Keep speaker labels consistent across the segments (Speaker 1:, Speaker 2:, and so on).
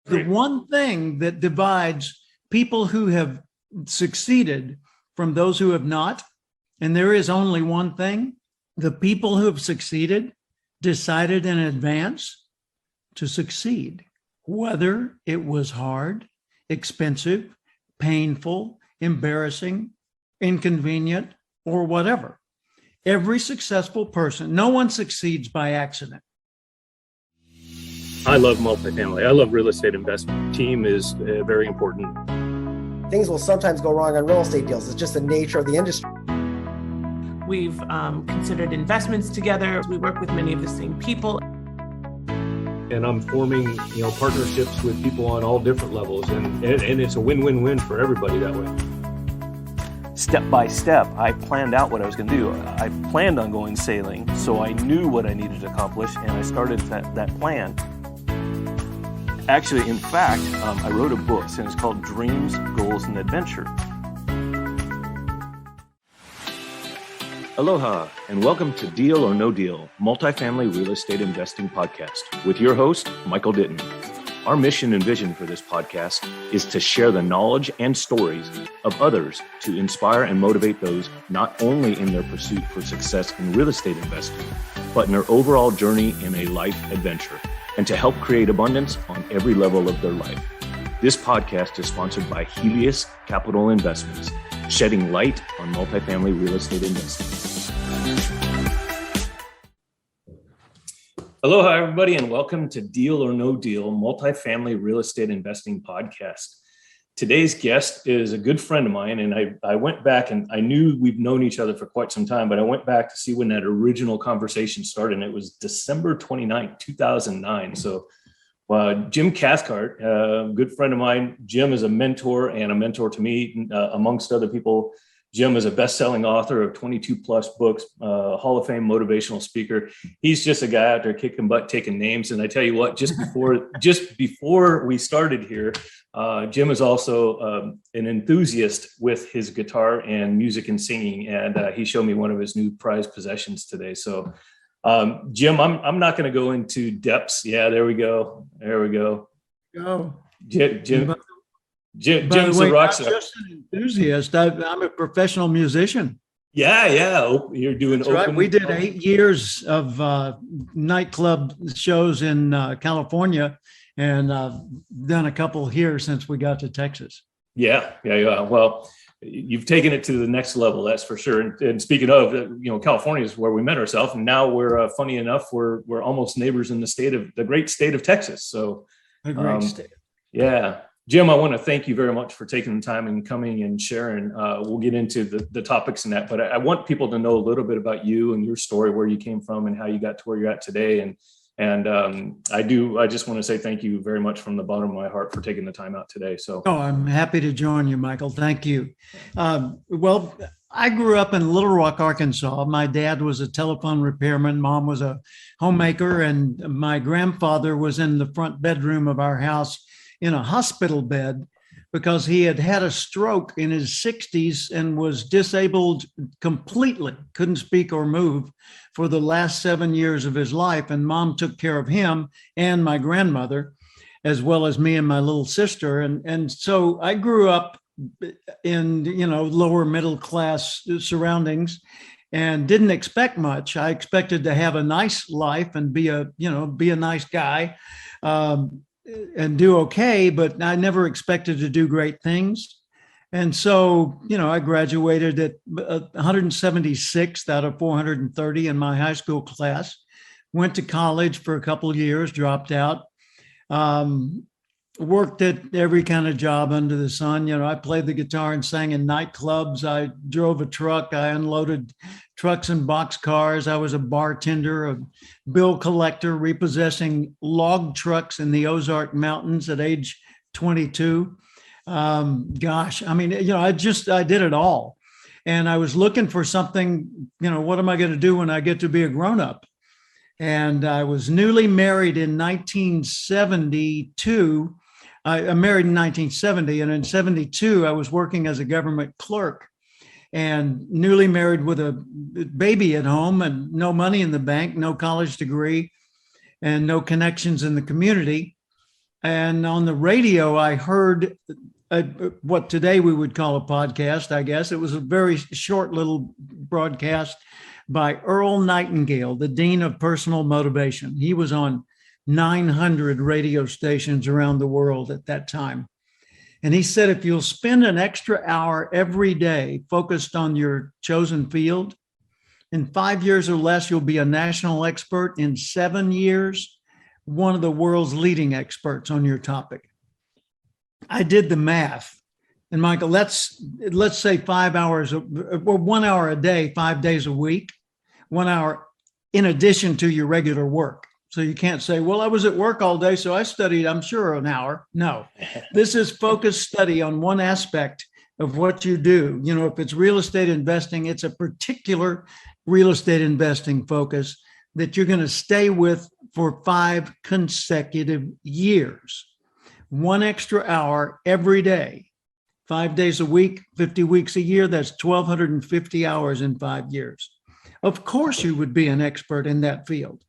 Speaker 1: The one thing that divides people who have succeeded from those who have not, and there is only one thing, the people who have succeeded decided in advance to succeed, whether it was hard, expensive, painful, embarrassing, inconvenient, or whatever. Every successful person, no one succeeds by accident.
Speaker 2: I love multifamily. I love real estate investment. Team is very important.
Speaker 3: Things will sometimes go wrong on real estate deals. It's just the nature of the industry.
Speaker 4: We've considered investments together. We work with many of the same people.
Speaker 2: And I'm forming, partnerships with people on all different levels, and it's a win-win-win for everybody that way.
Speaker 5: Step by step, I planned out what I was going to do. I planned on going sailing, so I knew what I needed to accomplish, and I started that plan. Actually, in fact, I wrote a book, and it's called Dreams, Goals, and Adventure.
Speaker 6: Aloha, and welcome to Deal or No Deal, Multifamily Real Estate Investing Podcast with your host, Michael Ditton. Our mission and vision for this podcast is to share the knowledge and stories of others to inspire and motivate those not only in their pursuit for success in real estate investing, but in their overall journey in a life adventure, and to help create abundance on every level of their life. This podcast is sponsored by Helios Capital Investments, shedding light on multifamily real estate investing.
Speaker 2: Aloha, everybody, and welcome to Deal or No Deal, Multifamily Real Estate Investing Podcast. Today's guest is a good friend of mine, and I went back, and I knew we've known each other for quite some time, but I went back to see when that original conversation started, and it was December 29th, 2009. So Jim Cathcart, a good friend of mine. Jim is a mentor and a mentor to me, amongst other people. Jim is a best-selling author of 22 plus books, Hall of Fame motivational speaker. He's just a guy out there kicking butt, taking names. And I tell you what, just before we started here, Jim is also an enthusiast with his guitar and music and singing. And he showed me one of his new prized possessions today. So Jim, I'm not going to go into depths. Yeah, there we go.
Speaker 1: Go.
Speaker 2: Jim's a rock star.
Speaker 1: I'm just an enthusiast. I'm a professional musician.
Speaker 2: Yeah. You're doing
Speaker 1: That's right. We did 8 years of nightclub shows in California, and done a couple here since we got to Texas. Yeah.
Speaker 2: Well, you've taken it to the next level, that's for sure. And speaking of, California is where we met ourselves, and now we're funny enough, we're almost neighbors in the great state of Texas. So
Speaker 1: a great state.
Speaker 2: Yeah. Jim, I want to thank you very much for taking the time and coming and sharing. We'll get into the topics in that, but I want people to know a little bit about you and your story, where you came from and how you got to where you're at today. And I just want to say thank you very much from the bottom of my heart for taking the time out today. So,
Speaker 1: I'm happy to join you, Michael. Thank you. Well, I grew up in Little Rock, Arkansas. My dad was a telephone repairman. Mom was a homemaker, and my grandfather was in the front bedroom of our house in a hospital bed because he had had a stroke in his 60s and was disabled completely, couldn't speak or move for the last 7 years of his life. And Mom took care of him and my grandmother, as well as me and my little sister. And so I grew up in, lower middle class surroundings and didn't expect much. I expected to have a nice life and be a nice guy. And do okay, but I never expected to do great things. And so, I graduated at 176th out of 430 in my high school class, went to college for a couple of years, dropped out, worked at every kind of job under the sun. I played the guitar and sang in nightclubs. I drove a truck. I unloaded trucks and boxcars. I was a bartender, a bill collector, repossessing log trucks in the Ozark Mountains at age 22. I did it all. And I was looking for something, what am I going to do when I get to be a grown-up? And I was newly married in 1972. I married in 1970, and in 72, I was working as a government clerk and newly married with a baby at home and no money in the bank, no college degree, and no connections in the community. And on the radio, I heard what today we would call a podcast, I guess. It was a very short little broadcast by Earl Nightingale, the Dean of Personal Motivation. He was on 900 radio stations around the world at that time. And he said, if you'll spend an extra hour every day focused on your chosen field, in 5 years or less, you'll be a national expert. In 7 years, one of the world's leading experts on your topic. I did the math. And Michael, let's say 5 hours, or 1 hour a day, 5 days a week, 1 hour in addition to your regular work. So you can't say, well, I was at work all day, so I studied, I'm sure, an hour. No, this is focused study on one aspect of what you do. You know, if it's real estate investing, it's a particular real estate investing focus that you're going to stay with for 5 consecutive years. 1 extra hour every day, 5 days a week, 50 weeks a year. That's 1,250 hours in 5 years. Of course, you would be an expert in that field.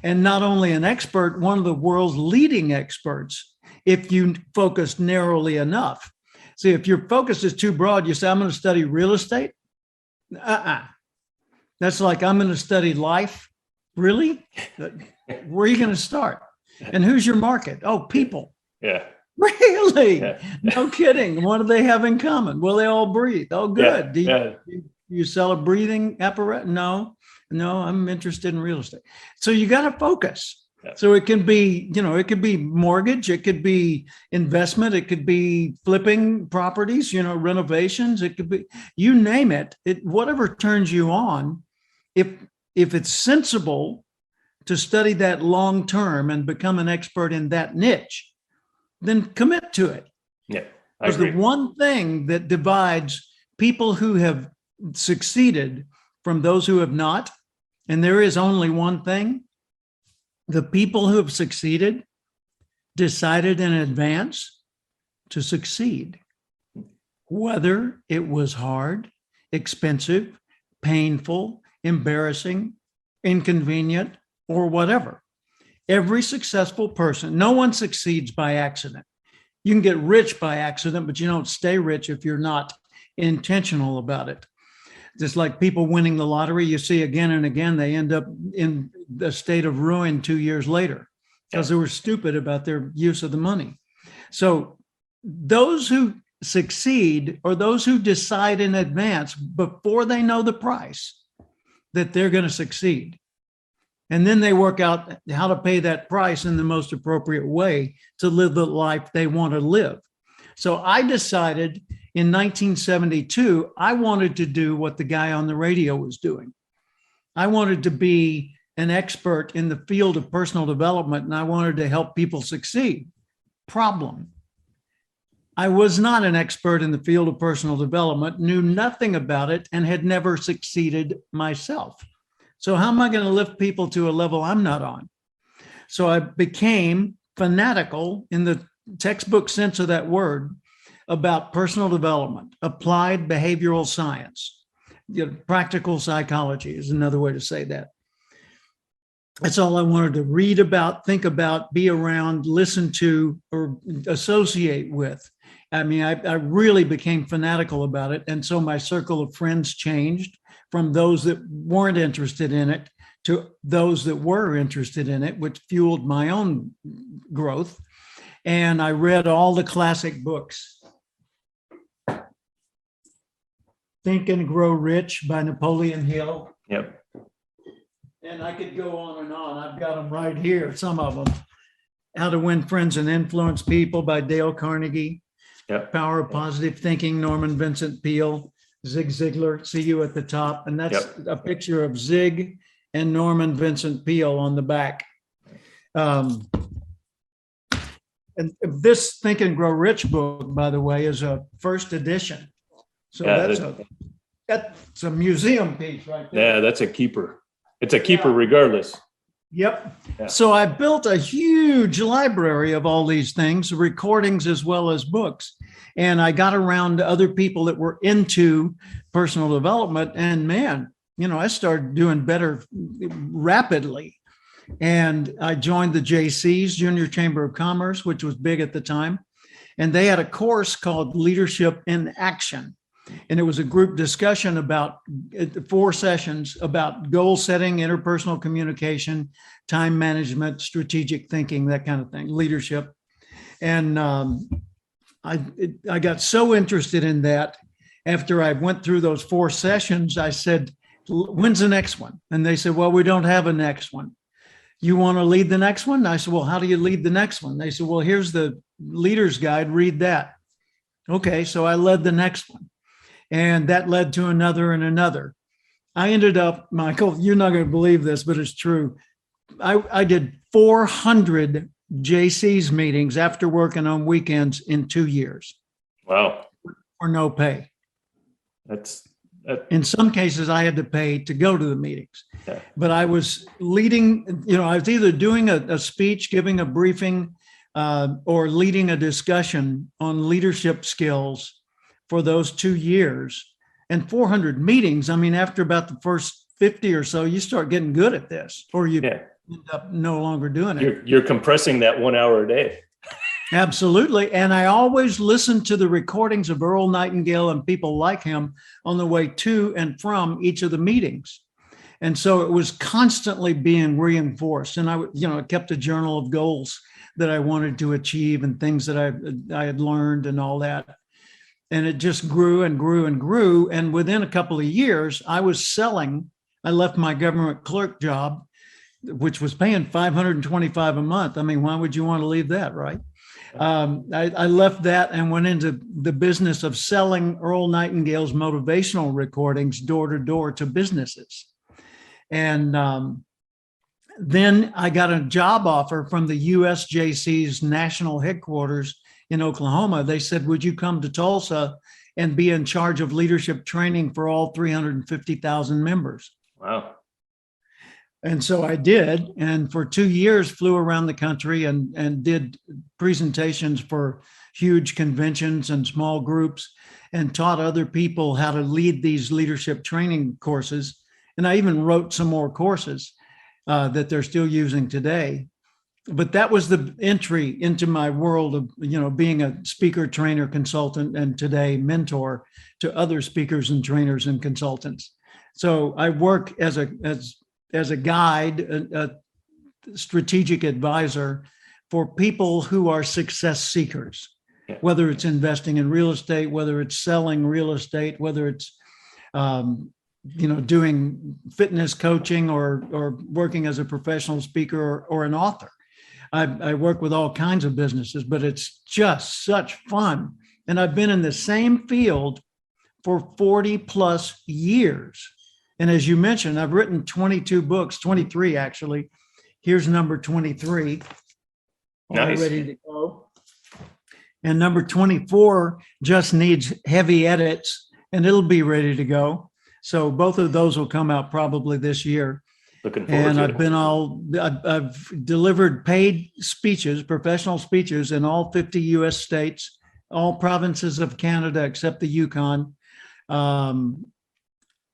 Speaker 1: And not only an expert, one of the world's leading experts, if you focus narrowly enough. See, if your focus is too broad, you say, I'm going to study real estate. That's like, I'm going to study life. Really? Where are you going to start? And who's your market? Oh, people.
Speaker 2: Yeah.
Speaker 1: Really?
Speaker 2: Yeah.
Speaker 1: No kidding. What do they have in common? Well, they all breathe. Oh, good. Do you sell a breathing apparatus? No, I'm interested in real estate. So you got to focus.
Speaker 2: Yeah.
Speaker 1: So it can be, it could be mortgage, it could be investment, it could be flipping properties, renovations, it could be, you name it, whatever turns you on. If it's sensible to study that long term and become an expert in that niche, then commit to it.
Speaker 2: Yeah, I
Speaker 1: because
Speaker 2: agree.
Speaker 1: The one thing that divides people who have succeeded from those who have not, and there is only one thing, the people who have succeeded decided in advance to succeed, whether it was hard, expensive, painful, embarrassing, inconvenient, or whatever. Every successful person, no one succeeds by accident. You can get rich by accident, but you don't stay rich if you're not intentional about it. Just like people winning the lottery, you see again and again, they end up in a state of ruin 2 years later because they were stupid about their use of the money. So those who succeed are those who decide in advance before they know the price that they're going to succeed. And then they work out how to pay that price in the most appropriate way to live the life they want to live. So I decided in 1972, I wanted to do what the guy on the radio was doing. I wanted to be an expert in the field of personal development, and I wanted to help people succeed. Problem. I was not an expert in the field of personal development, knew nothing about it, and had never succeeded myself. So how am I going to lift people to a level I'm not on? So I became fanatical in the textbook sense of that word about personal development, applied behavioral science. Practical psychology is another way to say that. That's all I wanted to read about, think about, be around, listen to, or associate with. I mean, I really became fanatical about it. And so my circle of friends changed from those that weren't interested in it to those that were interested in it, which fueled my own growth. And I read all the classic books. Think and Grow Rich by Napoleon Hill.
Speaker 2: Yep.
Speaker 1: And I could go on and on. I've got them right here, some of them. How to Win Friends and Influence People by Dale Carnegie.
Speaker 2: Yep.
Speaker 1: Power of Positive Thinking, Norman Vincent Peale. Zig Ziglar, see you at the top. And that's a picture of Zig and Norman Vincent Peale on the back. And this Think and Grow Rich book, by the way, is a first edition. So that's a museum piece right there.
Speaker 2: Yeah, that's a keeper. It's a keeper regardless.
Speaker 1: Yep.
Speaker 2: Yeah.
Speaker 1: So I built a huge library of all these things, recordings as well as books. And I got around to other people that were into personal development. And man, I started doing better rapidly. And I joined the JC's, Junior Chamber of Commerce, which was big at the time. And they had a course called Leadership in Action. And it was a group discussion about 4 sessions about goal setting, interpersonal communication, time management, strategic thinking, that kind of thing, leadership. And I got so interested in that. After I went through those 4 sessions, I said, when's the next one? And they said, well, we don't have a next one. You want to lead the next one? I said, well, how do you lead the next one? They said, well, here's the leader's guide, read that. Okay, so I led the next one. And that led to another and another. I ended up, Michael, you're not going to believe this, but it's true. I did 400 JC's meetings after working on weekends in 2 years.
Speaker 2: Wow.
Speaker 1: For no pay. In some cases, I had to pay to go to the meetings.
Speaker 2: Yeah.
Speaker 1: But I was leading, I was either doing a speech, giving a briefing, or leading a discussion on leadership skills for those 2 years. And 400 meetings, I mean, after about the first 50 or so, you start getting good at this, or you end up no longer doing it.
Speaker 2: You're compressing that 1 hour a day.
Speaker 1: Absolutely. And I always listened to the recordings of Earl Nightingale and people like him on the way to and from each of the meetings. And so it was constantly being reinforced. And I kept a journal of goals that I wanted to achieve and things that I had learned and all that. And it just grew and grew and grew. And within a couple of years, I was selling. I left my government clerk job, which was paying $525 a month. I mean, why would you want to leave that, right? I left that and went into the business of selling Earl Nightingale's motivational recordings door to door to businesses. And then I got a job offer from the USJC's national headquarters in Oklahoma. They said, would you come to Tulsa and be in charge of leadership training for all 350,000 members?
Speaker 2: Wow.
Speaker 1: And so I did, and for 2 years flew around the country and did presentations for huge conventions and small groups and taught other people how to lead these leadership training courses. And I even wrote some more courses that they're still using today. But that was the entry into my world of, being a speaker, trainer, consultant, and today mentor to other speakers and trainers and consultants. So I work as a guide, a strategic advisor for people who are success seekers, whether it's investing in real estate, whether it's selling real estate, whether it's, doing fitness coaching or working as a professional speaker or an author. I work with all kinds of businesses, but it's just such fun. And I've been in the same field for 40 plus years. And as you mentioned, I've written 22 books, 23 actually. Here's number 23.
Speaker 2: Nice.
Speaker 1: All ready to go. And number 24 just needs heavy edits and it'll be ready to go. So both of those will come out probably this year.
Speaker 2: Looking forward
Speaker 1: and
Speaker 2: to it.
Speaker 1: I've delivered paid speeches, professional speeches in all 50 US states, all provinces of Canada except the Yukon.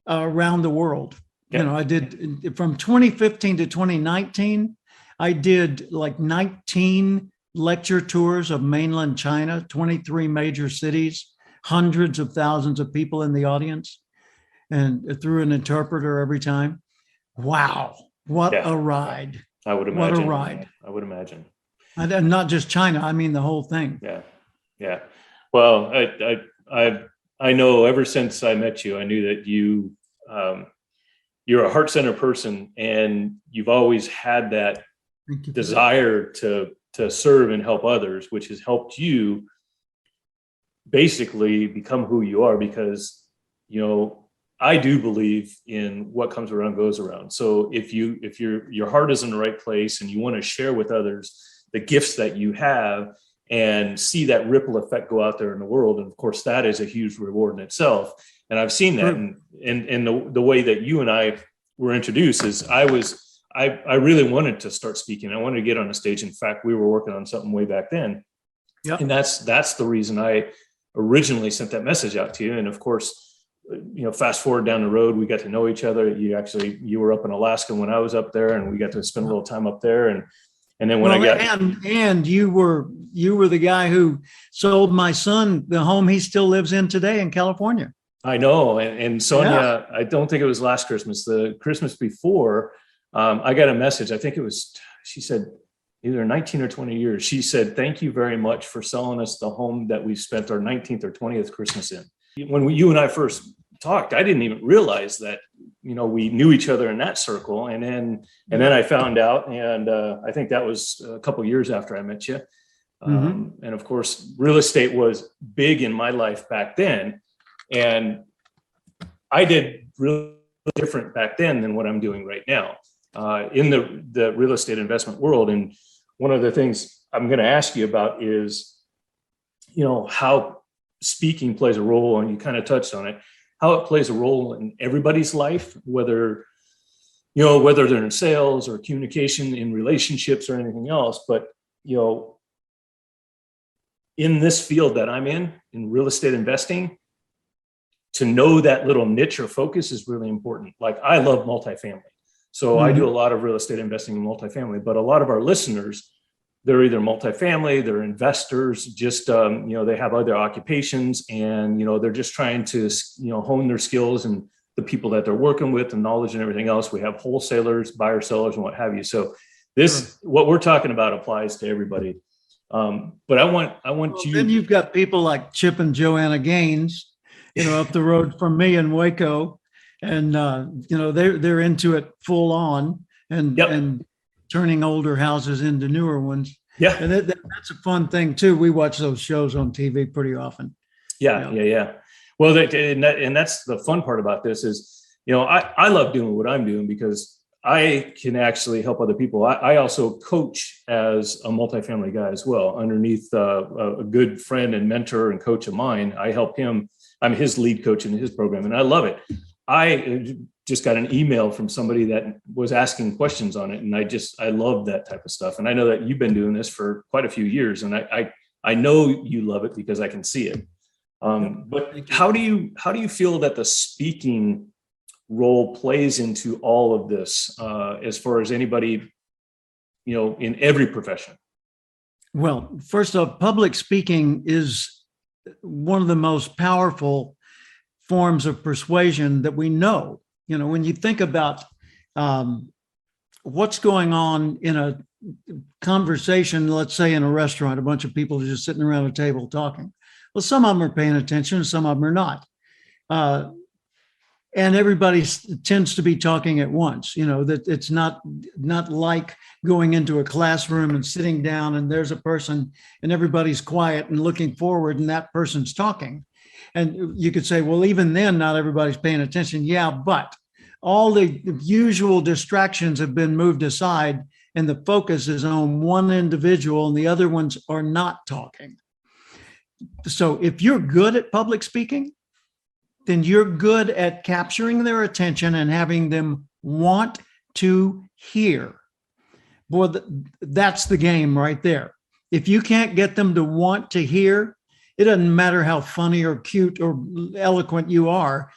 Speaker 1: Around the world.
Speaker 2: Yeah.
Speaker 1: I did from 2015 to 2019, I did like 19 lecture tours of mainland China, 23 major cities, hundreds of thousands of people in the audience, and through an interpreter every time. Wow, what a ride.
Speaker 2: I would imagine.
Speaker 1: What a ride.
Speaker 2: I would imagine.
Speaker 1: And not just China, I mean the whole thing.
Speaker 2: Yeah. Well, I know ever since I met you, I knew that you're a heart-centered person, and you've always had that desire to serve and help others, which has helped you basically become who you are. Because I do believe in what comes around goes around. So if your heart is in the right place and you want to share with others the gifts that you have, and see that ripple effect go out there in the world. And of course, that is a huge reward in itself. And I've seen that in the way that you and I were introduced is I really wanted to start speaking. I wanted to get on a stage. In fact, we were working on something way back then. Yep. And that's the reason I originally sent that message out to you. And of course, fast forward down the road, we got to know each other. You were up in Alaska when I was up there, and we got to spend a little time up there. And then when
Speaker 1: and you were the guy who sold my son the home he still lives in today in California.
Speaker 2: I know. And Sonia, I don't think it was last Christmas, the Christmas before, I got a message. I think she said either 19 or 20 years. She said, "Thank you very much for selling us the home that we spent our 19th or 20th Christmas in." When you and I first talked, I didn't even realize that, we knew each other in that circle. And then I found out, and I think that was a couple of years after I met you. And of course, real estate was big in my life back then. And I did really different back then than what I'm doing right now in the real estate investment world. And one of the things I'm going to ask you about is, how speaking plays a role, and you kind of touched on it, how it plays a role in everybody's life, whether they're in sales or communication, in relationships or anything else. But, in this field that I'm in real estate investing, to know that little niche or focus is really important. Like, I love multifamily. So I do a lot of real estate investing in multifamily, but a lot of our listeners, they're either multifamily, they're investors, just, they have other occupations, and, they're just trying to, hone their skills and the people that they're working with, and knowledge and everything else. We have wholesalers, buyers, sellers, and what have you. So what we're talking about applies to everybody. But I want you.
Speaker 1: Then you've got people like Chip and Joanna Gaines, up the road from me in Waco, and they're into it full on, and turning older houses into newer ones. Yeah, and that's a fun thing too. We watch those shows on TV pretty often.
Speaker 2: Yeah. Well, and that's the fun part about this is, I love doing what I'm doing because I can actually help other people. I also coach as a multifamily guy as well, underneath a good friend and mentor and coach of mine. I help him. I'm his lead coach in his program, and I love it. I just got an email from somebody that was asking questions on it, and I love that type of stuff. And I know that you've been doing this for quite a few years, and I know you love it because I can see it. But how do you feel that the speaking role plays into all of this, as far as anybody, in every profession?
Speaker 1: Well, first off, public speaking is one of the most powerful forms of persuasion that we know. When you think about what's going on in a conversation, let's say in a restaurant, a bunch of people are just sitting around a table talking. Well, some of them are paying attention, some of them are not. And everybody tends to be talking at once, that it's not like going into a classroom and sitting down and there's a person and everybody's quiet and looking forward and that person's talking. And you could say, well, even then, not everybody's paying attention. Yeah, but all the usual distractions have been moved aside and the focus is on one individual and the other ones are not talking. So if you're good at public speaking, then you're good at capturing their attention and having them want to hear. Boy, that's the game right there. If you can't get them to want to hear, it doesn't matter how funny or cute or eloquent you are,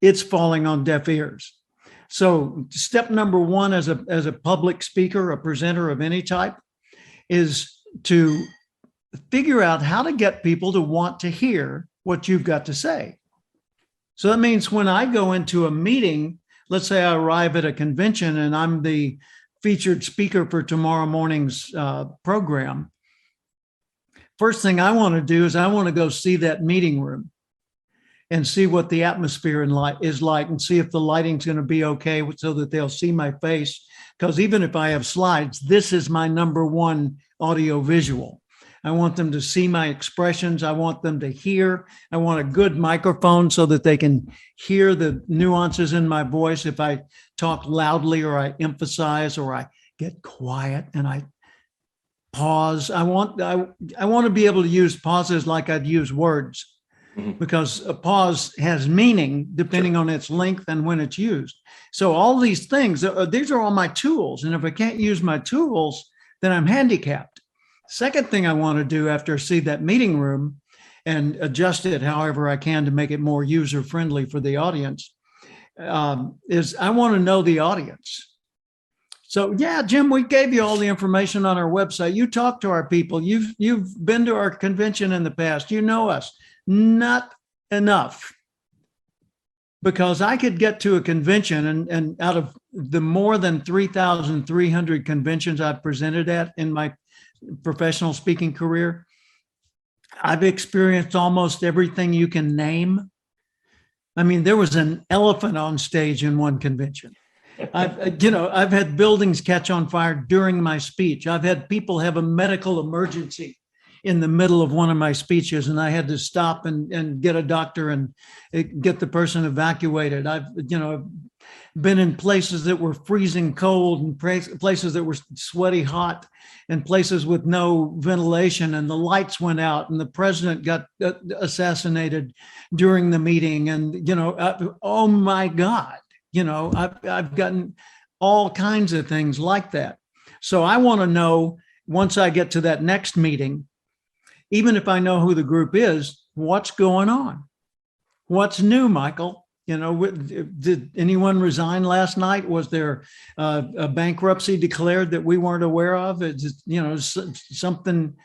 Speaker 1: it's falling on deaf ears. So step number one as a public speaker, a presenter of any type, is to figure out how to get people to want to hear what you've got to say. So that means when I go into a meeting, let's say I arrive at a convention and I'm the featured speaker for tomorrow morning's program. First thing I want to do is I want to go see that meeting room and see what the atmosphere is like and see if the lighting's going to be okay so that they'll see my face. Because even if I have slides, this is my number one audio visual. I want them to see my expressions. I want them to hear. I want a good microphone so that they can hear the nuances in my voice. If I talk loudly or I emphasize or I get quiet and I pause, I want to be able to use pauses like I'd use words, because a pause has meaning depending on its length and when it's used. So all these things, these are all my tools. And if I can't use my tools, then I'm handicapped. Second thing I want to do after I see that meeting room and adjust it however I can to make it more user friendly for the audience, is I want to know the audience. So yeah, Jim, we gave you all the information on our website. You talk to our people. You've been to our convention in the past. You know us. Not enough. Because I could get to a convention, and out of the more than 3,300 conventions I've presented at in my professional speaking career, I've experienced almost everything you can name. I mean, there was an elephant on stage in one convention. I've had buildings catch on fire during my speech. I've had people have a medical emergency in the middle of one of my speeches, and I had to stop and get a doctor and get the person evacuated. I've been in places that were freezing cold, and places that were sweaty hot, and places with no ventilation, and the lights went out, and the president got assassinated during the meeting. And oh my God, I've gotten all kinds of things like that. So I want to know, once I get to that next meeting, even if I know who the group is, what's going on? What's new, Michael? Did anyone resign last night? Was there a bankruptcy declared that we weren't aware of? Something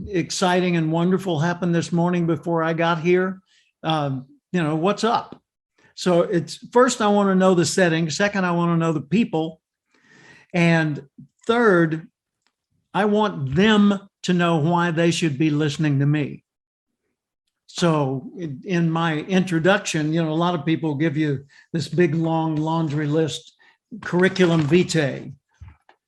Speaker 1: exciting and wonderful happened this morning before I got here. What's up? So it's first, I want to know the setting. Second, I want to know the people. And third, I want them to know why they should be listening to me. So in my introduction, a lot of people give you this big, long laundry list, curriculum vitae.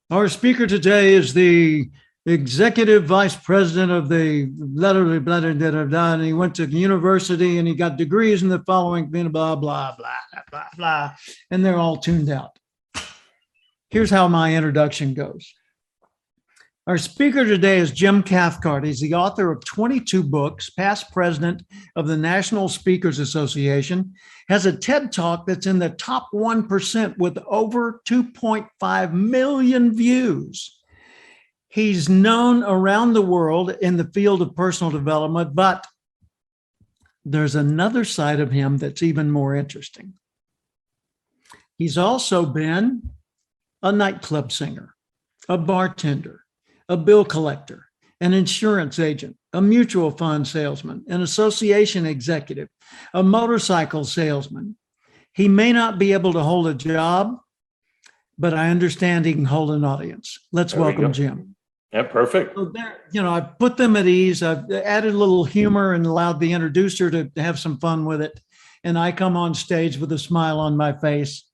Speaker 1: Our speaker today is the executive vice president of the blah, blah, blah, blah, blah, blah, and he went to university and he got degrees in the following, blah, blah, blah, blah, blah, and they're all tuned out. Here's how my introduction goes. Our speaker today is Jim Cathcart. He's the author of 22 books, past president of the National Speakers Association, has a TED Talk that's in the top 1% with over 2.5 million views. He's known around the world in the field of personal development, but there's another side of him that's even more interesting. He's also been a nightclub singer, a bartender, a bill collector, an insurance agent, a mutual fund salesman, an association executive, a motorcycle salesman. He may not be able to hold a job, but I understand he can hold an audience. Let's welcome Jim.
Speaker 2: Yeah, perfect.
Speaker 1: So there, I put them at ease. I've added a little humor and allowed the introducer to have some fun with it. And I come on stage with a smile on my face,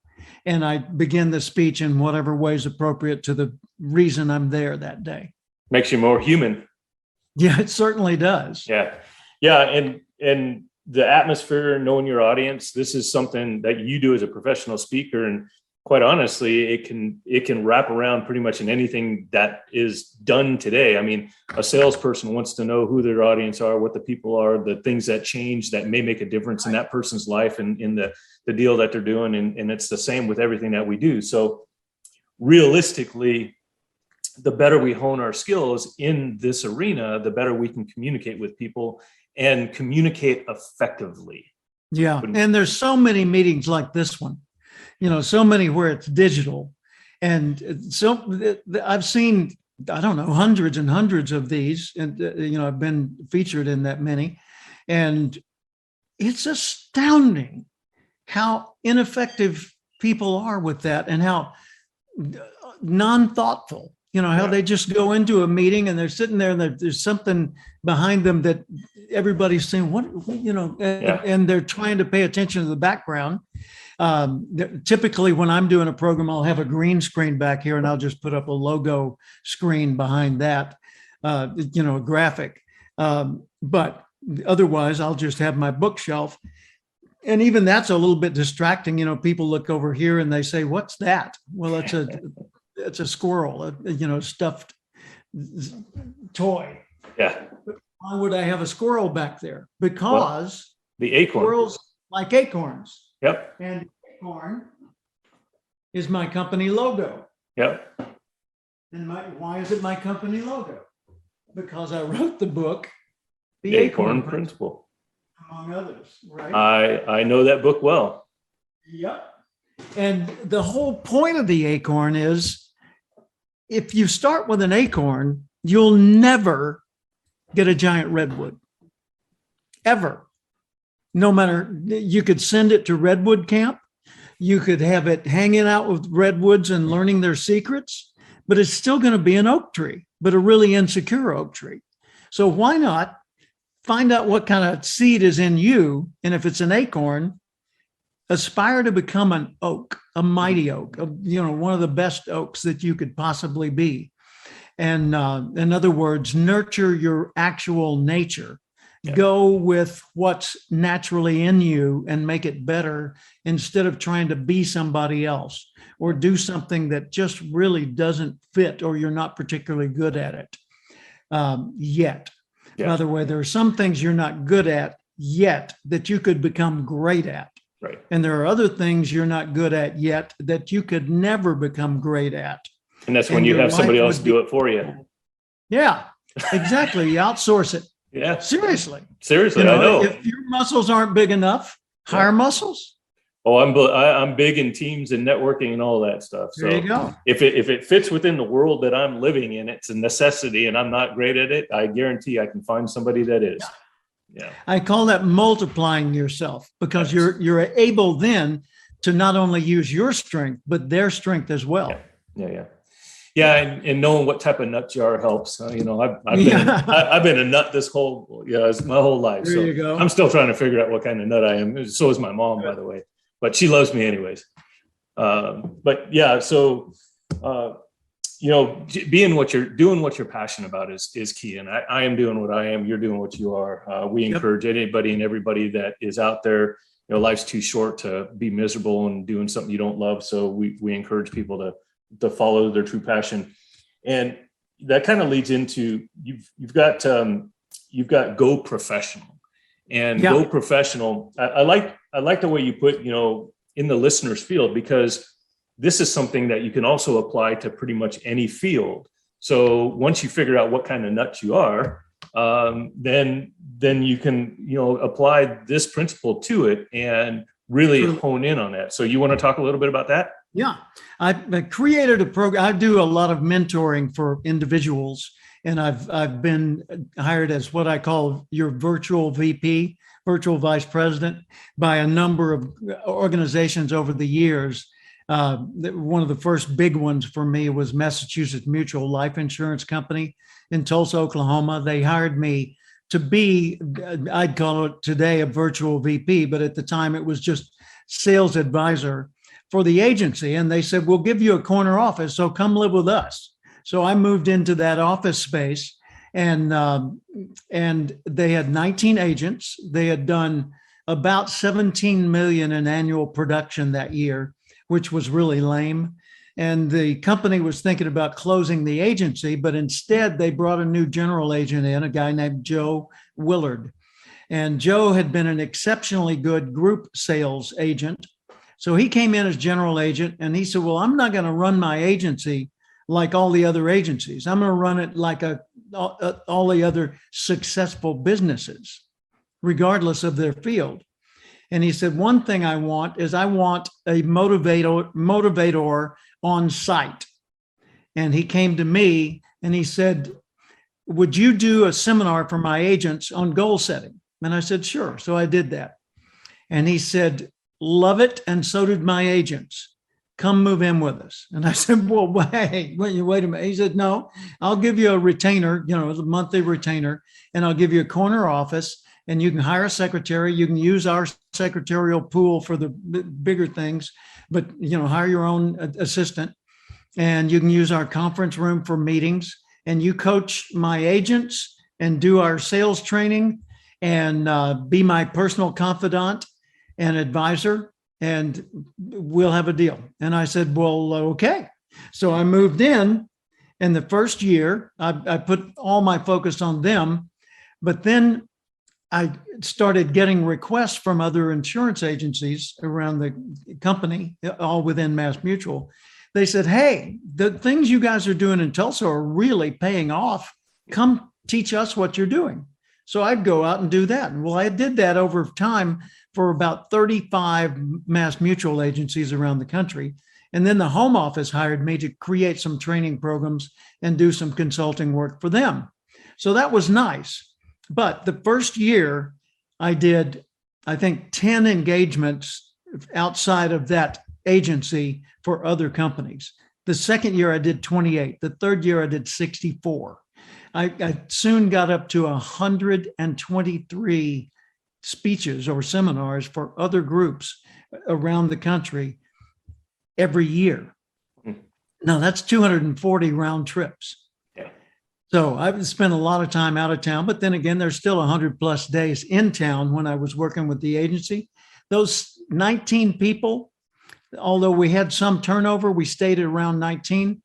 Speaker 1: and I begin the speech in whatever way is appropriate to the reason I'm there that day.
Speaker 2: Makes you more human.
Speaker 1: Yeah, it certainly does.
Speaker 2: Yeah. And the atmosphere, knowing your audience, this is something that you do as a professional speaker. And quite honestly, it can wrap around pretty much in anything that is done today. I mean, a salesperson wants to know who their audience are, what the people are, the things that change that may make a difference in that person's life and in the deal that they're doing. And it's the same with everything that we do. So realistically, the better we hone our skills in this arena, the better we can communicate with people and communicate effectively.
Speaker 1: Yeah. And there's so many meetings like this one, so many where it's digital. And so I've seen, I don't know, hundreds and hundreds of these, and, I've been featured in that many. And it's astounding how ineffective people are with that and how non-thoughtful. How they just go into a meeting and they're sitting there and there's something behind them that everybody's saying, and they're trying to pay attention to the background. Typically, when I'm doing a program, I'll have a green screen back here and I'll just put up a logo screen behind that, a graphic. But otherwise, I'll just have my bookshelf. And even that's a little bit distracting. People look over here and they say, "What's that?" Well, it's a squirrel, a stuffed toy.
Speaker 2: Yeah.
Speaker 1: Why would I have a squirrel back there? Because
Speaker 2: the acorn.
Speaker 1: Squirrels like acorns.
Speaker 2: Yep.
Speaker 1: And acorn is my company logo.
Speaker 2: Yep.
Speaker 1: And why is it my company logo? Because I wrote the book The
Speaker 2: Acorn Principle.
Speaker 1: among others, right?
Speaker 2: I know that book well.
Speaker 1: Yep. And the whole point of the acorn is if you start with an acorn, you'll never get a giant redwood, ever. No matter, you could send it to redwood camp. You could have it hanging out with redwoods and learning their secrets, but it's still going to be an oak tree, but a really insecure oak tree. So why not find out what kind of seed is in you? And if it's an acorn, aspire to become an oak, a mighty oak, one of the best oaks that you could possibly be. And in other words, nurture your actual nature. Yeah. Go with what's naturally in you and make it better instead of trying to be somebody else or do something that just really doesn't fit or you're not particularly good at it yet. Yeah. By the way, there are some things you're not good at yet that you could become great at.
Speaker 2: Right.
Speaker 1: And there are other things you're not good at yet that you could never become great at.
Speaker 2: And that's when you have somebody else do it for you.
Speaker 1: Yeah, exactly. You outsource it.
Speaker 2: Yeah.
Speaker 1: Seriously,
Speaker 2: I know.
Speaker 1: If your muscles aren't big enough, hire muscles.
Speaker 2: Oh, I'm big in teams and networking and all that stuff. So
Speaker 1: there you go.
Speaker 2: If it fits within the world that I'm living in, it's a necessity and I'm not great at it, I guarantee I can find somebody that is. Yeah.
Speaker 1: I call that multiplying yourself because you're able then to not only use your strength, but their strength as well.
Speaker 2: Yeah. And knowing what type of nut jar helps. I've been a nut my whole life.
Speaker 1: There you go.
Speaker 2: I'm still trying to figure out what kind of nut I am. So is my mom, by the way, but she loves me anyways. Doing what you're passionate about is key. And I am doing what I am. You're doing what you are. We encourage anybody and everybody that is out there. Life's too short to be miserable and doing something you don't love. So we encourage people to follow their true passion. And that kind of leads into you've got Go Professional. And Go Professional. I like the way you put, in the listener's field, because this is something that you can also apply to pretty much any field. So once you figure out what kind of nut you are, then you can, apply this principle to it and really hone in on that. So you want to talk a little bit about that?
Speaker 1: Yeah, I created a program. I do a lot of mentoring for individuals, and I've been hired as what I call your virtual VP, virtual vice president, by a number of organizations over the years. One of the first big ones for me was Massachusetts Mutual Life Insurance Company in Tulsa, Oklahoma. They hired me to be, I'd call it today a virtual VP, but at the time it was just sales advisor for the agency. And they said, we'll give you a corner office, so come live with us. So I moved into that office space, and they had 19 agents. They had done about 17 million in annual production that year, which was really lame. And the company was thinking about closing the agency, but instead they brought a new general agent in, a guy named Joe Willard. And Joe had been an exceptionally good group sales agent. So he came in as general agent, and he said, well, I'm not going to run my agency like all the other agencies. I'm going to run it like all the other successful businesses, regardless of their field. And he said, one thing I want is a motivator on site. And he came to me and he said, would you do a seminar for my agents on goal setting? And I said, sure. So I did that. And he said, love it. And so did my agents. Come move in with us. And I said, well, wait a minute. He said, no, I'll give you a retainer, a monthly retainer, and I'll give you a corner office, and you can hire a secretary. You can use our secretarial pool for the bigger things, but, hire your own assistant, and you can use our conference room for meetings, and you coach my agents and do our sales training and be my personal confidant and advisor, and we'll have a deal. And I said, well, okay. So I moved in, and the first year I put all my focus on them, but then I started getting requests from other insurance agencies around the company, all within Mass Mutual. They said, hey, the things you guys are doing in Tulsa are really paying off. Come teach us what you're doing. So I'd go out and do that. Well, I did that over time for about 35 mass mutual agencies around the country. And then the home office hired me to create some training programs and do some consulting work for them. So that was nice. But the first year I did, I think, 10 engagements outside of that agency for other companies. The second year I did 28. The third year I did 64. I soon got up to 123 speeches or seminars for other groups around the country every year. Now that's 240 round trips.
Speaker 2: Yeah.
Speaker 1: So I've spent a lot of time out of town, but then again, there's still 100+ days in town when I was working with the agency. Those 19 people, although we had some turnover, we stayed at around 19.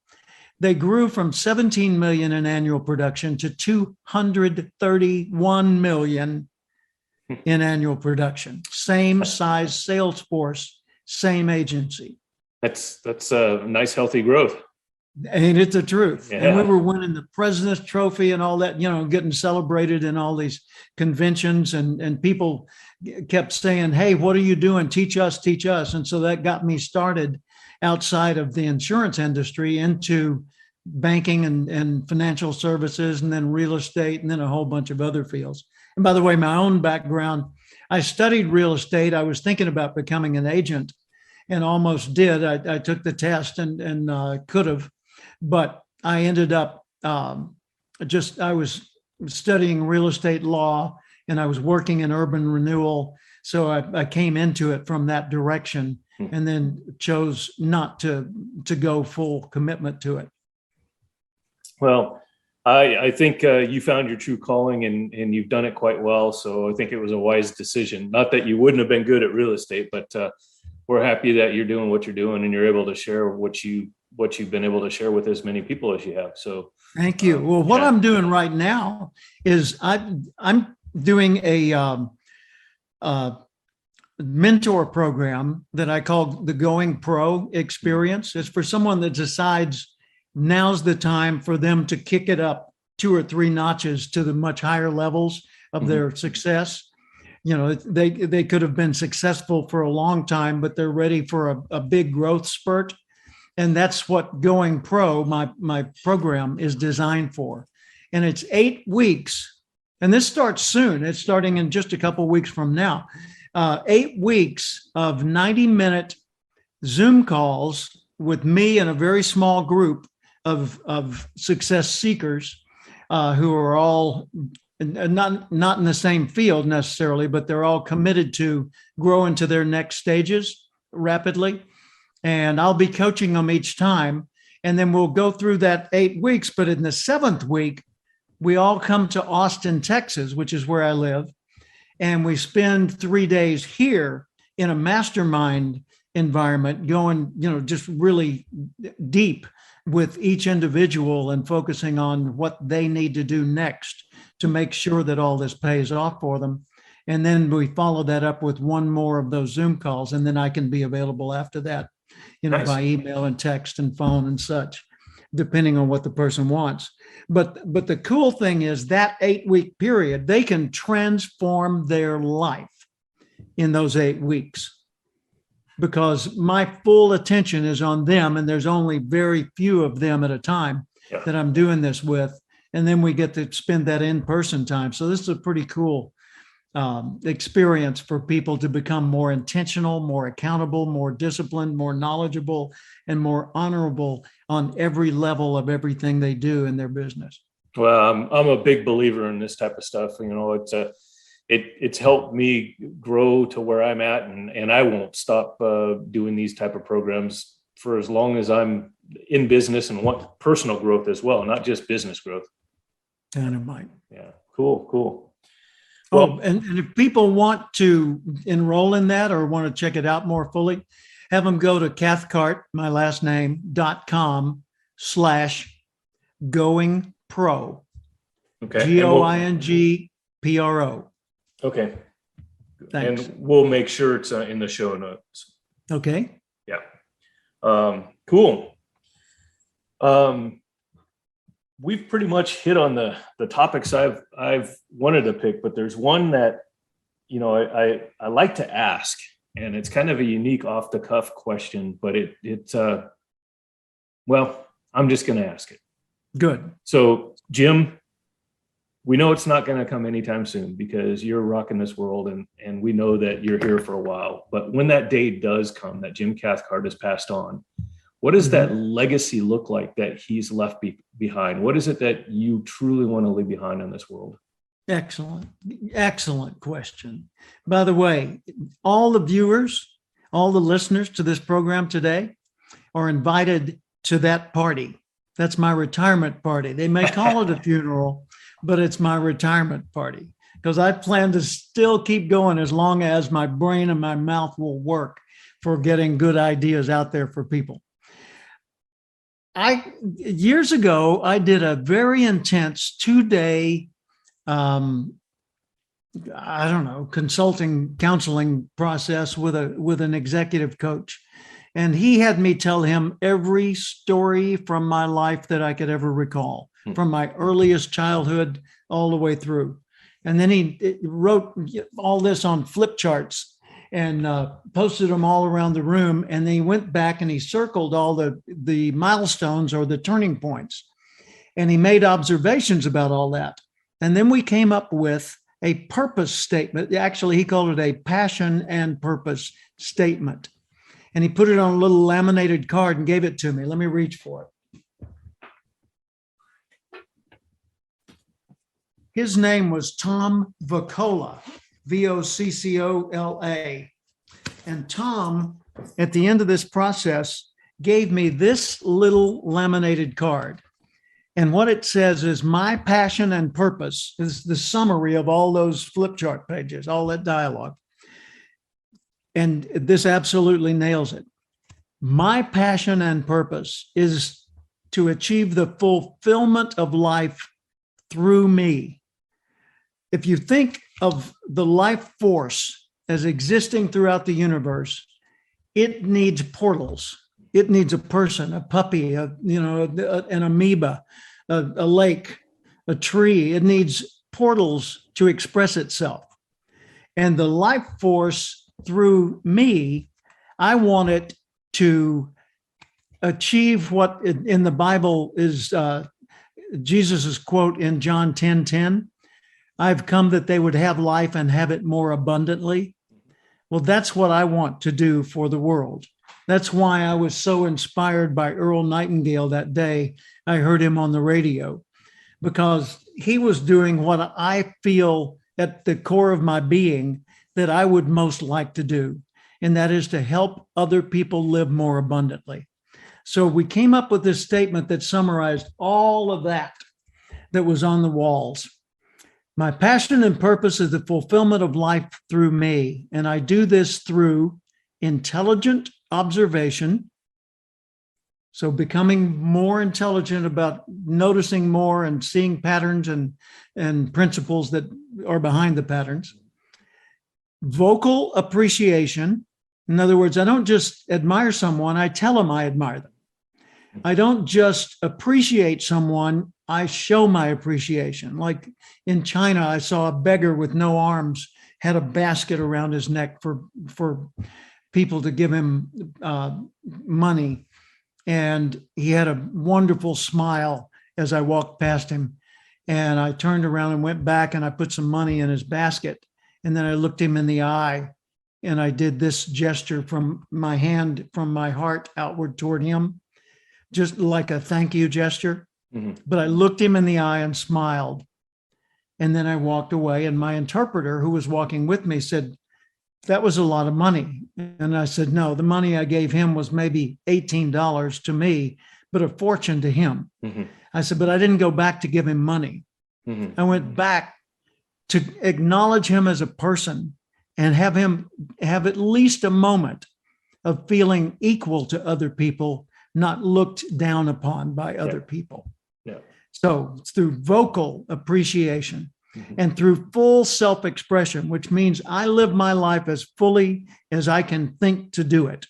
Speaker 1: They grew from 17 million in annual production to 231 million in annual production. Same size sales force, same agency.
Speaker 2: That's a nice, healthy growth.
Speaker 1: And it's the truth.
Speaker 2: Yeah.
Speaker 1: And we were winning the President's Trophy and all that, getting celebrated in all these conventions, and people kept saying, hey, what are you doing? Teach us, teach us. And so that got me started outside of the insurance industry into banking and financial services, and then real estate, and then a whole bunch of other fields. And by the way, my own background, I studied real estate. I was thinking about becoming an agent and almost did. I took the test and could have, but I ended up I was studying real estate law, and I was working in urban renewal. So I came into it from that direction, and then chose not to go full commitment to it.
Speaker 2: Well, I think you found your true calling, and you've done it quite well. So I think it was a wise decision. Not that you wouldn't have been good at real estate, but we're happy that you're doing what you're doing, and you're able to share what you've been able to share with as many people as you have. So
Speaker 1: thank you. Well, what I'm doing right now is I'm doing a mentor program that I call the Going Pro Experience. It's for someone that decides now's the time for them to kick it up 2 or 3 notches to the much higher levels of their success. They could have been successful for a long time, but they're ready for a big growth spurt. And that's what Going Pro, my program, is designed for. And it's 8 weeks. And this starts soon. It's starting in just a couple of weeks from now. 8 weeks of 90-minute Zoom calls with me and a very small group of success seekers who are all not in the same field necessarily, but they're all committed to grow into their next stages rapidly. And I'll be coaching them each time. And then we'll go through that 8 weeks. But in the 7th week, we all come to Austin, Texas, which is where I live. And we spend 3 days here in a mastermind environment, going, just really deep with each individual and focusing on what they need to do next to make sure that all this pays off for them. And then we follow that up with one more of those Zoom calls. And then I can be available after that,
Speaker 2: Nice.
Speaker 1: by email and text and phone and such, depending on what the person wants. But the cool thing is that 8-week period, they can transform their life in those 8 weeks, because my full attention is on them, and there's only very few of them at a time that I'm doing this with. And then we get to spend that in-person time. So this is a pretty cool experience for people to become more intentional, more accountable, more disciplined, more knowledgeable, and more honorable on every level of everything they do in their business.
Speaker 2: Well, I'm a big believer in this type of stuff. It's helped me grow to where I'm at, and I won't stop doing these type of programs for as long as I'm in business and want personal growth as well, not just business growth.
Speaker 1: Dynamite.
Speaker 2: Yeah, cool.
Speaker 1: Well, and if people want to enroll in that or want to check it out more fully, have them go to Cathcart, my last name, .com/goingpro.
Speaker 2: Okay.
Speaker 1: GOINGPRO.
Speaker 2: Okay.
Speaker 1: Thanks.
Speaker 2: And we'll make sure it's in the show notes.
Speaker 1: Okay.
Speaker 2: Yeah. Cool. we've pretty much hit on the topics I've wanted to pick, but there's one that, I like to ask, and it's kind of a unique off the cuff question, but I'm just going to ask it.
Speaker 1: Good.
Speaker 2: So, Jim, we know it's not going to come anytime soon because you're rocking this world, and we know that you're here for a while. But when that day does come, that Jim Cathcart has passed on, what does that legacy look like that he's left behind? What is it that you truly want to leave behind in this world?
Speaker 1: Excellent question. By the way, all the viewers, all the listeners to this program today are invited to that party. That's my retirement party. They may call it a funeral, but it's my retirement party because I plan to still keep going as long as my brain and my mouth will work for getting good ideas out there for people. Years ago, I did a very intense 2-day counseling process with an executive coach. And he had me tell him every story from my life that I could ever recall, from my earliest childhood all the way through. And then he wrote all this on flip charts and posted them all around the room. And then he went back and he circled all the milestones or the turning points. And he made observations about all that. And then we came up with a purpose statement. Actually, he called it a passion and purpose statement. And he put it on a little laminated card and gave it to me. Let me reach for it. His name was Tom Voccola, Voccola. And Tom, at the end of this process, gave me this little laminated card. And what it says is my passion and purpose is the summary of all those flip chart pages, all that dialogue. And this absolutely nails it. My passion and purpose is to achieve the fulfillment of life through me. If you think of the life force as existing throughout the universe, it needs portals. It needs a person, a puppy, an amoeba, a lake, a tree. It needs portals to express itself. And the life force through me, I want it to achieve what in the Bible is Jesus's quote in John 10:10. I've come that they would have life and have it more abundantly. Well, that's what I want to do for the world. That's why I was so inspired by Earl Nightingale that day I heard him on the radio, because he was doing what I feel at the core of my being that I would most like to do, and that is to help other people live more abundantly. So we came up with this statement that summarized all of that was on the walls. My passion and purpose is the fulfillment of life through me, and I do this through intelligent observation. So becoming more intelligent about noticing more and seeing patterns and principles that are behind the patterns. Vocal appreciation. In other words, I don't just admire someone, I tell them I admire them. I don't just appreciate someone, I show my appreciation. Like in China, I saw a beggar with no arms, had a basket around his neck for people to give him money. And he had a wonderful smile as I walked past him. And I turned around and went back and I put some money in his basket. And then I looked him in the eye and I did this gesture from my hand, from my heart outward toward him, just like a thank you gesture. Mm-hmm. But I looked him in the eye and smiled. And then I walked away, and my interpreter who was walking with me said, that was a lot of money. And I said, no, the money I gave him was maybe $18 to me, but a fortune to him. Mm-hmm. I said, but I didn't go back to give him money. Mm-hmm. I went back to acknowledge him as a person and have him have at least a moment of feeling equal to other people, not looked down upon by other people. Yeah. So it's through vocal appreciation. Mm-hmm. And through full self-expression, which means I live my life as fully as I can think to do it.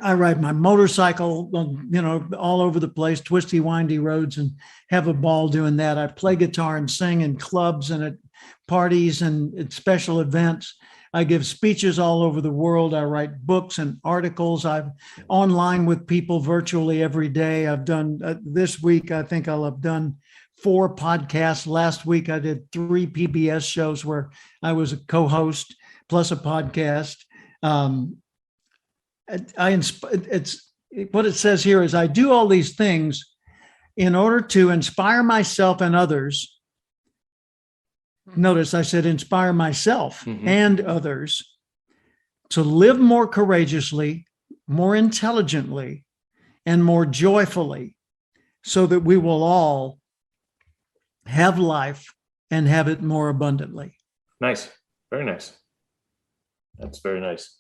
Speaker 1: I ride my motorcycle, all over the place, twisty, windy roads, and have a ball doing that. I play guitar and sing in clubs and at parties and at special events. I give speeches all over the world. I write books and articles. I'm online with people virtually every day. I've done this week, I think I'll have done 4 podcasts. Last week, I did 3 PBS shows where I was a co-host plus a podcast. It's what it says here is I do all these things in order to inspire myself and others. Notice I said inspire myself and others to live more courageously, more intelligently, and more joyfully, so that we will all have life and have it more abundantly.
Speaker 2: Nice. Very nice. That's very nice.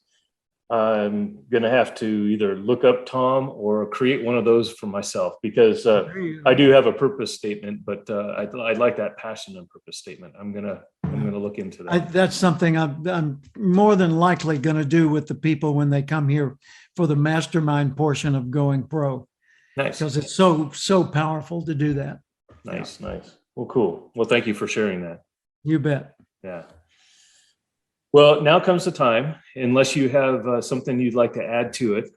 Speaker 2: I'm going to have to either look up Tom or create one of those for myself, because I do have a purpose statement, but I like that passion and purpose statement. I'm going to look into that.
Speaker 1: That's something I'm more than likely going to do with the people when they come here for the mastermind portion of Going Pro.
Speaker 2: Nice.
Speaker 1: Because it's so powerful to do that.
Speaker 2: Nice. Well, cool. Well, thank you for sharing that.
Speaker 1: You bet.
Speaker 2: Yeah. Well, now comes the time, unless you have something you'd like to add to it.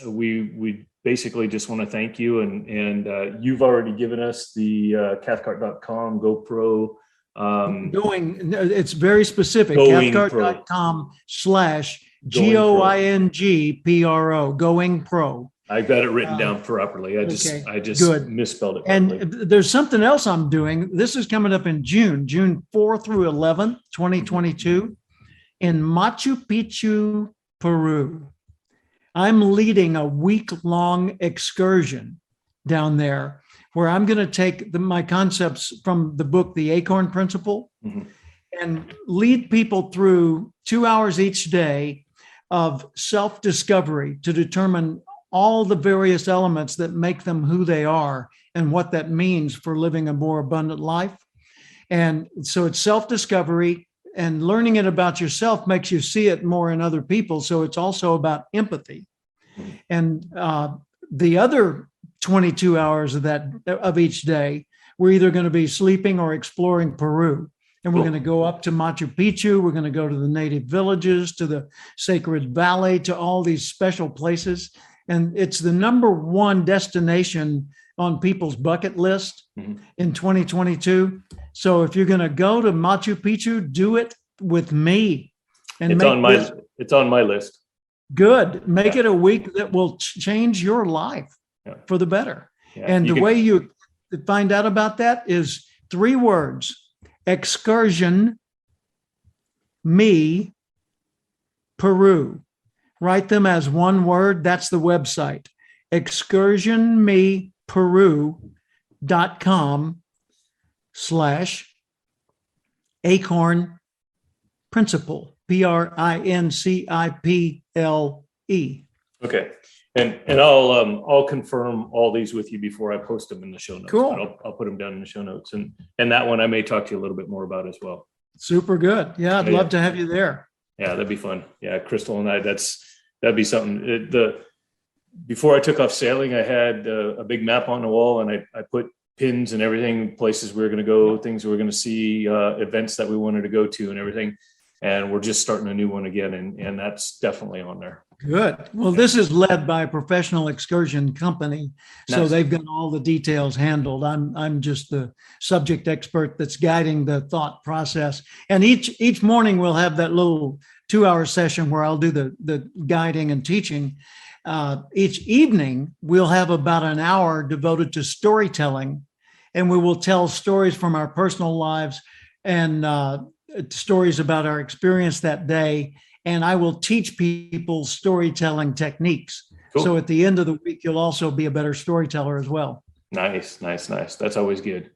Speaker 2: We basically just want to thank you. And you've already given us the Cathcart.com GoPro.
Speaker 1: It's very specific. Cathcart.com/GOINGPRO, Going Pro.
Speaker 2: I got it written down properly. I just
Speaker 1: good.
Speaker 2: Misspelled it.
Speaker 1: And
Speaker 2: properly.
Speaker 1: there's something else I'm doing. This is coming up in June 4 through 11, 2022, in Machu Picchu, Peru. I'm leading a week-long excursion down there where I'm going to take my concepts from the book, The Acorn Principle, and lead people through 2 hours each day of self-discovery to determine all the various elements that make them who they are and what that means for living a more abundant life. And so it's self-discovery, and learning it about yourself makes you see it more in other people. So it's also about empathy. And the other 22 hours of each day, we're either going to be sleeping or exploring Peru. And we're going to go up to Machu Picchu. We're going to go to the native villages, to the Sacred Valley, to all these special places. And it's the number 1 destination on people's bucket list in 2022. So if you're going to go to Machu Picchu, do it with me. And
Speaker 2: it's on my list.
Speaker 1: Good. Make it a week that will change your life for the better. Yeah. And the way you find out about that is 3 words: excursion, me, Peru. Write them as one word. That's the website, excursionmeperu.com/Acorn Principle, PRINCIPLE.
Speaker 2: Okay. And I'll confirm all these with you before I post them in the show notes.
Speaker 1: Cool.
Speaker 2: I'll put them down in the show notes. And that one I may talk to you a little bit more about as well.
Speaker 1: Super good. Yeah, I'd love to have you there.
Speaker 2: Yeah, that'd be fun. Yeah, Crystal and I, that'd be something. Before I took off sailing, I had a big map on the wall, and I put pins and everything, places we were going to go, things we were going to see, events that we wanted to go to and everything. And we're just starting a new one again. And that's definitely on there.
Speaker 1: Good. Well, this is led by a professional excursion company. So
Speaker 2: Nice.
Speaker 1: They've got all the details handled. I'm just the subject expert that's guiding the thought process. And each morning we'll have that little 2-hour session where I'll do the guiding and teaching. Each evening we'll have about an hour devoted to storytelling, and we will tell stories from our personal lives and stories about our experience that day. And I will teach people storytelling techniques.
Speaker 2: Cool.
Speaker 1: So at the end of the week, you'll also be a better storyteller as well.
Speaker 2: Nice. That's always good.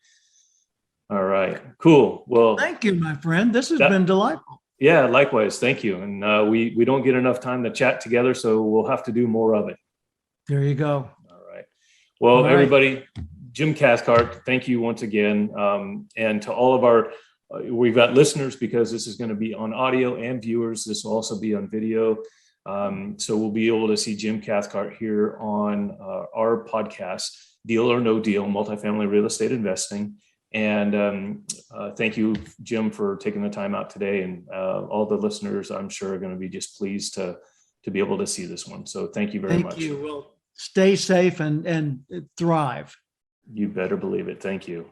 Speaker 2: All right, cool. Well,
Speaker 1: Thank you, my friend. This has been delightful.
Speaker 2: yeah, likewise. Thank you. And we don't get enough time to chat together, so we'll have to do more of it.
Speaker 1: There you go.
Speaker 2: All right. Well,
Speaker 1: All right.
Speaker 2: everybody, Jim Cathcart, thank you once again. And to all of our, we've got listeners, because this is going to be on audio, and viewers. This will also be on video. So we'll be able to see Jim Cathcart here on our podcast, Deal or No Deal, Multifamily Real Estate Investing. And thank you, Jim, for taking the time out today. And all the listeners, I'm sure, are going to be just pleased to be able to see this one. So thank you very much.
Speaker 1: Thank you. Well, stay safe and thrive.
Speaker 2: You better believe it. Thank you.